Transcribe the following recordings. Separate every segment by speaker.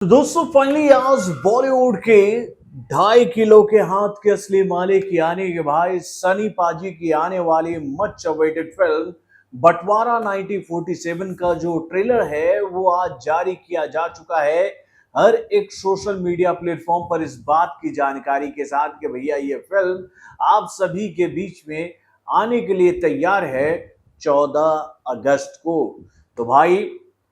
Speaker 1: तो दोस्तों फाइनली आज बॉलीवुड के 2.5 किलो के हाथ के असली मालिक यानी कि भाई सनी पाजी की आने वाली मच अवेटेड फिल्म बंटवारा 1947 का जो ट्रेलर है वो आज जारी किया जा चुका है। हर एक सोशल मीडिया प्लेटफॉर्म पर इस बात की जानकारी के साथ कि भैया ये फिल्म आप सभी के बीच में आने के लिए तैयार है 14 अगस्त को। तो भाई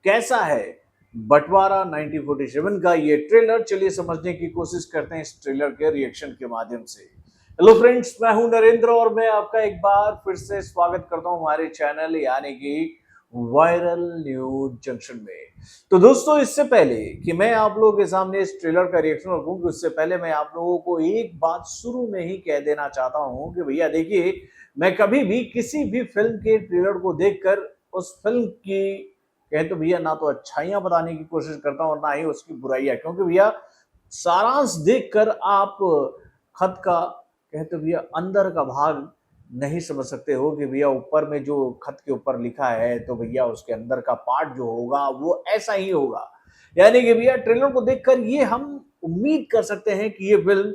Speaker 1: कैसा है बंटवारा 1947 का ये ट्रेलर, चलिए समझने की कोशिश करते हैं इस ट्रेलर के रिएक्शन के माध्यम से। हेलो फ्रेंड्स, मैं हूं नरेंद्र और मैं आपका एक बार फिर से स्वागत करता हूं हमारे चैनल यानी कि वायरल न्यूज जंक्शन में। तो दोस्तों इससे पहले कि मैं आप लोगों के सामने इस ट्रेलर का रिएक्शन रखूं, उससे पहले मैं आप लोगों को एक बात शुरू में ही कह देना चाहता हूं कि भैया देखिए, मैं कभी भी किसी भी फिल्म के ट्रेलर को देखकर उस फिल्म की कहे तो भैया ना तो अच्छाइयां बताने की कोशिश करता हूं और ना ही उसकी बुराइयां, क्योंकि भैया सारांश देखकर आप खत का कहे तो भैया अंदर का भाग नहीं समझ सकते हो कि भैया ऊपर में जो खत के ऊपर लिखा है तो भैया उसके अंदर का पार्ट जो होगा वो ऐसा ही होगा। यानी कि भैया ट्रेलर को देखकर ये हम उम्मीद कर सकते हैं कि ये फिल्म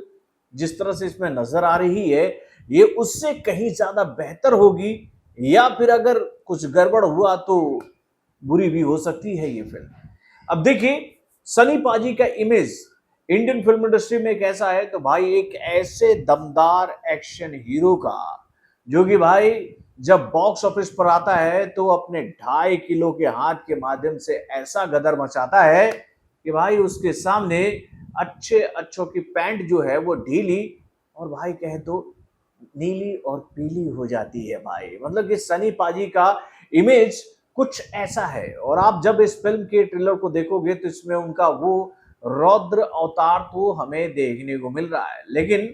Speaker 1: जिस तरह से इसमें नजर आ रही है ये उससे कहीं ज्यादा बेहतर होगी, या फिर अगर कुछ गड़बड़ हुआ तो बुरी भी हो सकती है ये फिल्म। अब देखिए सनी पाजी का इमेज इंडियन फिल्म इंडस्ट्री में कैसा है, तो भाई एक ऐसे दमदार एक्शन हीरो का जो कि भाई जब बॉक्स ऑफिस पर आता है तो अपने 2.5 किलो के हाथ के माध्यम से ऐसा गदर मचाता है कि भाई उसके सामने अच्छे अच्छों की पैंट जो है वो ढीली और भाई कहे तो नीली और पीली हो जाती है। भाई मतलब कि सनी पाजी का इमेज कुछ ऐसा है और आप जब इस फिल्म के ट्रेलर को देखोगे तो इसमें उनका वो रौद्र अवतार तो हमें देखने को मिल रहा है। लेकिन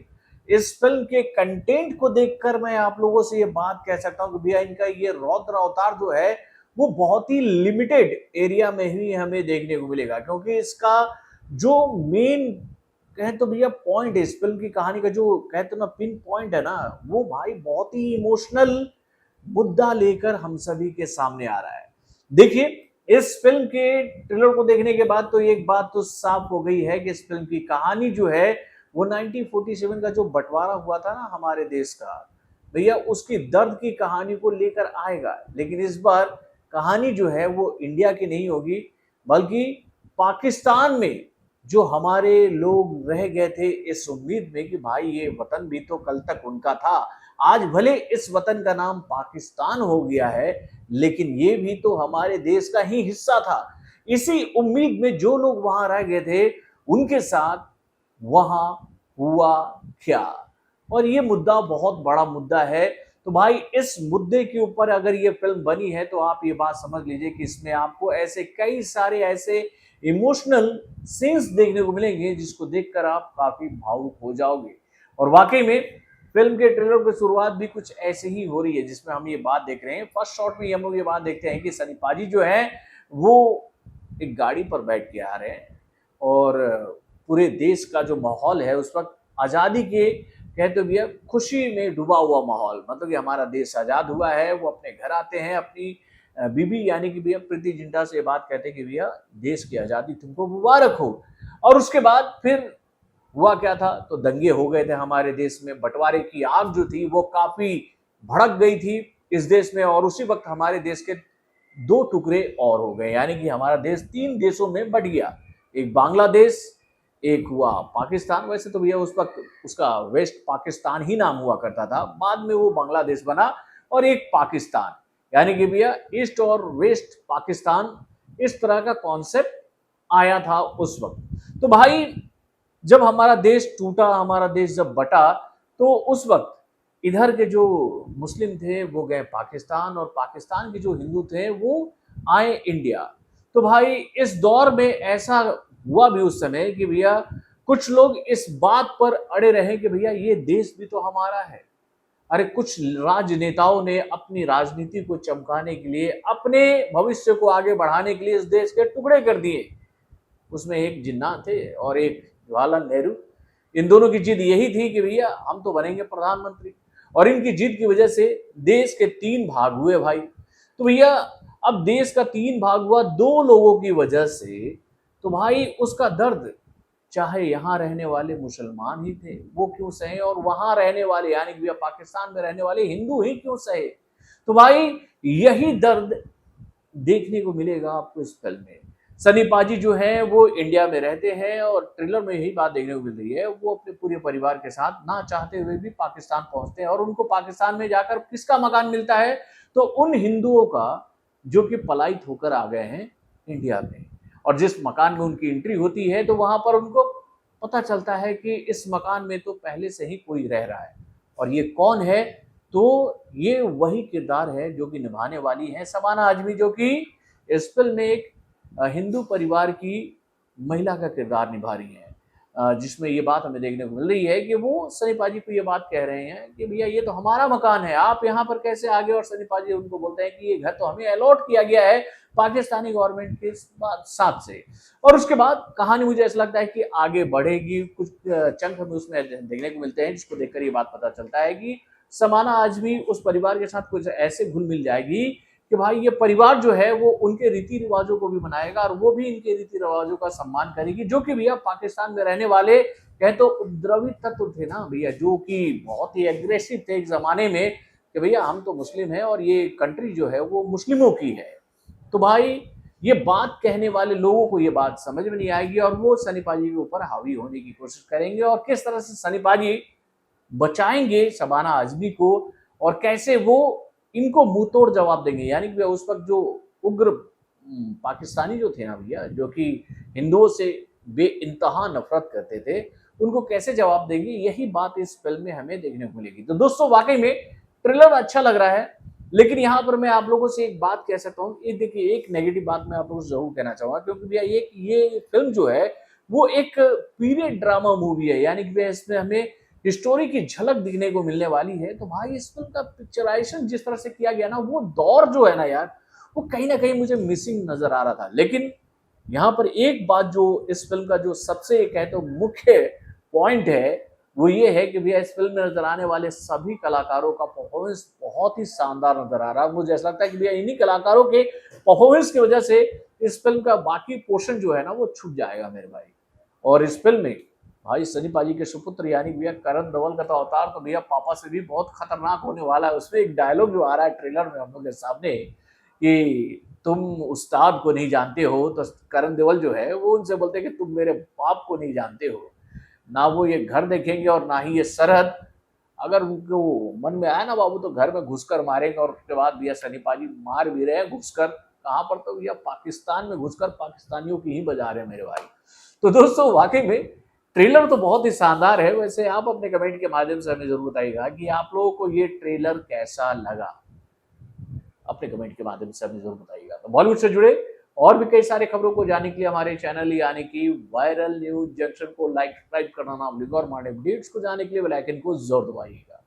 Speaker 1: इस फिल्म के कंटेंट को देखकर मैं आप लोगों से ये बात कह सकता हूं कि भैया इनका ये रौद्र अवतार जो है वो बहुत ही लिमिटेड एरिया में ही हमें देखने को मिलेगा, क्योंकि इसका जो मेन कहें तो भैया पॉइंट है इस फिल्म की कहानी का, जो कहते ना पिन पॉइंट है ना, वो भाई बहुत ही इमोशनल मुद्दा लेकर हम सभी के सामने आ रहा है। देखिए इस फिल्म के ट्रेलर को देखने के बाद तो एक बात तो साफ हो गई है कि इस फिल्म की कहानी जो है वो 1947 का जो बंटवारा हुआ था ना हमारे देश का, भैया उसकी दर्द की कहानी को लेकर आएगा। लेकिन इस बार कहानी जो है वो इंडिया की नहीं होगी बल्कि पाकिस्तान में जो हमारे लोग रह गए थे इस उम्मीद में कि भाई ये वतन भी तो कल तक उनका था। आज भले इस वतन का नाम पाकिस्तान हो गया है लेकिन ये भी तो हमारे देश का ही हिस्सा था। इसी उम्मीद में जो लोग वहां रह गए थे उनके साथ वहां हुआ क्या, और ये मुद्दा बहुत बड़ा मुद्दा है। तो भाई इस मुद्दे के ऊपर अगर ये फिल्म बनी है तो आप ये बात समझ लीजिए कि इसमें आपको ऐसे कई सारे ऐसे इमोशनल सीन्स देखने को मिलेंगे जिसको देखकर आप काफी भावुक हो जाओगे। और वाकई में फिल्म के ट्रेलर की शुरुआत भी कुछ ऐसे ही हो रही है जिसमें हम ये बात देख रहे हैं। फर्स्ट शॉट में हम लोग ये बात देखते हैं कि सनी पाजी जो है वो एक गाड़ी पर बैठ के आ रहे हैं और पूरे देश का जो माहौल है उस वक्त आजादी के कहते भैया खुशी में डूबा हुआ माहौल, मतलब कि हमारा देश आजाद हुआ है। वो अपने घर आते हैं, अपनी बीबी यानी कि भैया प्रीति जिंटा से बात कहते हैं कि भैया देश की आजादी तुमको मुबारक हो। और उसके बाद फिर हुआ क्या था, तो दंगे हो गए थे हमारे देश में, बंटवारे की आग जो थी वो काफी भड़क गई थी इस देश में। और उसी वक्त हमारे देश के दो टुकड़े और हो गए, यानी कि हमारा देश 3 देशों में बट गया। एक बांग्लादेश, एक हुआ पाकिस्तान। वैसे तो भैया उस वक्त उसका वेस्ट पाकिस्तान ही नाम हुआ करता था, बाद में वो बांग्लादेश बना। और एक पाकिस्तान यानी कि भैया ईस्ट और वेस्ट पाकिस्तान, इस तरह का कॉन्सेप्ट आया था उस वक्त। तो भाई जब हमारा देश टूटा, हमारा देश जब बटा, तो उस वक्त इधर के जो मुस्लिम थे वो गए पाकिस्तान और पाकिस्तान के जो हिंदू थे वो आए इंडिया। तो भाई इस दौर में ऐसा हुआ भी उस समय कि भैया कुछ लोग इस बात पर अड़े रहे कि भैया ये देश भी तो हमारा है। अरे कुछ राजनेताओं ने अपनी राजनीति को चमकाने के लिए, अपने भविष्य को आगे बढ़ाने के लिए इस देश के टुकड़े कर दिए। उसमें एक जिन्ना थे और एक जवाहरलाल नेहरू। इन दोनों की जिद यही थी कि भैया हम तो बनेंगे प्रधानमंत्री, और इनकी जिद की वजह से देश के 3 भाग हुए भाई। तो भैया अब देश का 3 भाग हुआ 2 लोगों की वजह से, तो भाई उसका दर्द चाहे यहाँ रहने वाले मुसलमान ही थे वो क्यों सहे, और वहां रहने वाले यानी कि पाकिस्तान में रहने वाले हिंदू ही क्यों सहे। तो भाई यही दर्द देखने को मिलेगा आपको इस फिल्म में। सनी पाजी जो है वो इंडिया में रहते हैं और ट्रेलर में यही बात देखने को मिल रही है, वो अपने पूरे परिवार के साथ ना चाहते हुए भी पाकिस्तान पहुंचते हैं और उनको पाकिस्तान में जाकर किसका मकान मिलता है, तो उन हिंदुओं का जो कि पलायित होकर आ गए हैं इंडिया में। और जिस मकान में उनकी एंट्री होती है तो वहां पर उनको पता चलता है कि इस मकान में तो पहले से ही कोई रह रहा है, और ये कौन है, तो ये वही किरदार है जो कि निभाने वाली है शबाना आजमी, जो कि इस फिल्म में एक हिंदू परिवार की महिला का किरदार निभा रही है। जिसमें ये बात हमें देखने को मिल रही है कि वो सनी पाजी को ये बात कह रहे हैं कि भैया ये तो हमारा मकान है, आप यहाँ पर कैसे आ गए, और सनी पाजी उनको बोलते हैं कि ये घर तो हमें अलॉट किया गया है पाकिस्तानी गवर्नमेंट के साथ से। और उसके बाद कहानी मुझे ऐसा लगता है कि आगे बढ़ेगी, कुछ चंक हमें उसमें देखने को मिलते हैं जिसको देखकर ये बात पता चलता है कि समाना आजमी उस परिवार के साथ कुछ ऐसे घुल मिल जाएगी कि भाई ये परिवार जो है वो उनके रीति रिवाजों को भी मनाएगा और वो भी इनके रीति रिवाजों का सम्मान करेगी, जो कि भैया पाकिस्तान में रहने वाले कहे तो उपद्रवी तत्व थे ना भैया, जो कि बहुत ही एग्रेसिव थे एक जमाने में कि भैया हम तो मुस्लिम हैं और ये कंट्री जो है वो मुस्लिमों की है। तो भाई ये बात कहने वाले लोगों को ये बात समझ में नहीं आएगी और वो सनी पाजी के ऊपर हावी होने की कोशिश करेंगे, और किस तरह से सनी पाजी बचाएंगे शबाना आजमी को और कैसे वो इनको मुंह तोड़ जवाब देंगे। यानी कि उस वक्त जो उग्र पाकिस्तानी जो थे ना भैया, जो कि हिंदुओं से बेइंतहा नफरत करते थे, उनको कैसे जवाब देंगे, यही बात इस फिल्म में हमें देखने को मिलेगी। तो दोस्तों वाकई में ट्रेलर अच्छा लग रहा है, लेकिन यहाँ पर मैं आप लोगों से एक बात कह सकता हूँ, ये देखिए एक नेगेटिव बात मैं आप लोगों से जरूर कहना चाहूंगा, क्योंकि भैया ये फिल्म जो है वो एक पीरियड ड्रामा मूवी है, यानी कि इसमें हमें हिस्टोरी की झलक दिखने को मिलने वाली है। तो भाई इस फिल्म का पिक्चराइजेशन जिस तरह से किया गया ना, वो दौर जो है ना यार, वो कहीं ना कहीं मुझे मिसिंग नजर आ रहा था। लेकिन यहाँ पर एक बात जो इस फिल्म का जो सबसे कहे तो मुख्य पॉइंट है वो ये है कि भैया इस फिल्म में नजर आने वाले सभी कलाकारों का परफॉर्मेंस बहुत ही शानदार नजर आ रहा है। मुझे ऐसा लगता है कि भैया इन्हीं कलाकारों के परफॉर्मेंस की वजह से इस फिल्म का बाकी पोर्शन जो है ना वो छूट जाएगा मेरे भाई। और इस फिल्म में भाई सनी पाजी के सुपुत्र यानी भैया करण देओल का तो अवतार तो भैया पापा से भी बहुत खतरनाक होने वाला है। उसमें एक डायलॉग जो आ रहा है ट्रेलर में हम लोग के सामने कि तुम उस्ताद को नहीं जानते हो, तो करण देओल जो है वो उनसे बोलते हैं कि तुम मेरे बाप को नहीं जानते हो। ना वो ये घर देखेंगे और ना ही ये सरहद, अगर उनको मन में आया ना बाबू तो घर में घुसकर मारेंगे। और उसके बाद भैया सनी पाजी मार भी रहे हैं घुसकर, कहाँ पर, तो भैया पाकिस्तान में घुसकर पाकिस्तानियों की ही बजा रहे हैं मेरे भाई। तो दोस्तों वाकई में ट्रेलर तो बहुत ही शानदार है। वैसे आप अपने कमेंट के माध्यम से हमें जरूर बताइएगा कि आप लोगों को ये ट्रेलर कैसा लगा, अपने कमेंट के माध्यम से हमें जरूर बताइएगा। तो बॉलीवुड से जुड़े और भी कई सारे खबरों को जानने के लिए हमारे चैनल यानी कि वायरल न्यूज जंक्शन को लाइक सब्सक्राइब करना ना भूलिएगा और हमारे अपडेट्स को जानने के लिए बेल आइकन को जरूर दबाइएगा।